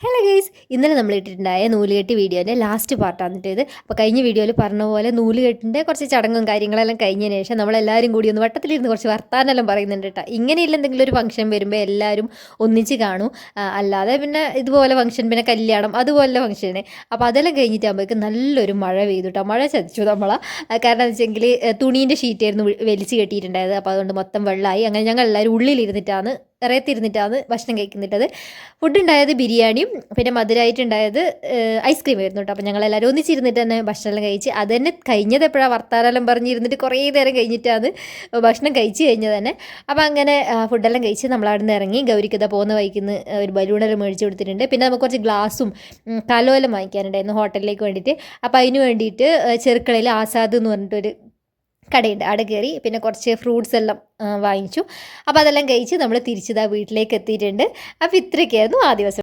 Hello guys, ഇന്നലെ നമ്മൾ ഇട്ടിട്ടുണ്ടായ നൂലുകെട്ടി വീഡിയോൻ്റെ ലാസ്റ്റ് പാർട്ടാണ് ഇത്. അപ്പോൾ കഴിഞ്ഞ വീഡിയോയിൽ പറഞ്ഞ പോലെ നൂലുകെട്ടിൻ്റെ കുറച്ച് ചടങ്ങും കാര്യങ്ങളെല്ലാം കഴിഞ്ഞതിന് ശേഷം നമ്മളെല്ലാവരും കൂടി ഒന്ന് വട്ടത്തിലിരുന്ന് കുറച്ച് വർത്താനെല്ലാം പറയുന്നുണ്ട് കേട്ടോ. ഇങ്ങനെയില്ല എന്തെങ്കിലും ഒരു ഫംഗ്ഷൻ വരുമ്പോൾ എല്ലാവരും ഒന്നിച്ച് കാണും. അല്ലാതെ പിന്നെ ഇതുപോലെ ഫംഗ്ഷൻ, പിന്നെ കല്യാണം, അതുപോലെ ഫംഗ്ഷന്. അപ്പോൾ അതെല്ലാം കഴിഞ്ഞിട്ടാകുമ്പോഴേക്കും നല്ലൊരു മഴ പെയ്തു കേട്ടോ. മഴ ചതിച്ചു നമ്മളെ. കാരണം എന്ന് വെച്ചെങ്കിൽ തുണീൻ്റെ ഷീറ്റായിരുന്നു വലിച്ച് കെട്ടിയിട്ടുണ്ടായത്. അപ്പോൾ അതുകൊണ്ട് മൊത്തം വെള്ളമായി. അങ്ങനെ ഞങ്ങൾ എല്ലാവരും ഉള്ളിലിരുന്നിട്ടാണ്, ഇറയത്തിരുന്നിട്ടാണ് ഭക്ഷണം കഴിക്കുന്നിട്ടത്. ഫുഡ് ഉണ്ടായത് ബിരിയാണിയും പിന്നെ മധുരമായിട്ടുണ്ടായത് ഐസ്ക്രീം ആയിരുന്നു കേട്ടോ. അപ്പോൾ ഞങ്ങളെല്ലാവരും ഒന്നിച്ചിരുന്നിട്ട് തന്നെ ഭക്ഷണമെല്ലാം കഴിച്ച്. അത് തന്നെ കഴിഞ്ഞത് എപ്പോഴാണ് വർത്താനെല്ലാം പറഞ്ഞിരുന്നിട്ട് കുറേ നേരം കഴിഞ്ഞിട്ടാണ് ഭക്ഷണം കഴിച്ച് കഴിഞ്ഞത് തന്നെ. അപ്പോൾ അങ്ങനെ ഫുഡെല്ലാം കഴിച്ച് നമ്മളവിടെ നിന്ന് ഇറങ്ങി. ഗൗരിക്കത പോകുന്ന വഴിക്കുന്ന് ഒരു ബലൂണെല്ലാം മേടിച്ച് കൊടുത്തിട്ടുണ്ട്. പിന്നെ നമുക്ക് കുറച്ച് ഗ്ലാസും കലോയെല്ലാം വാങ്ങിക്കാനുണ്ടായിരുന്നു ഹോട്ടലിലേക്ക് വേണ്ടിയിട്ട്. അപ്പോൾ അതിന് വേണ്ടിയിട്ട് ചെറുക്കളയിൽ ആസാദ് എന്ന് പറഞ്ഞിട്ടൊരു കടയുണ്ട്, അവിടെ കയറി പിന്നെ കുറച്ച് ഫ്രൂട്ട്സ് എല്ലാം വാങ്ങിച്ചു. അപ്പോൾ അതെല്ലാം കഴിച്ച് നമ്മൾ തിരിച്ചതാ വീട്ടിലേക്ക് എത്തിയിട്ടുണ്ട്. അപ്പോൾ ഇത്രയൊക്കെയായിരുന്നു ആ ദിവസം.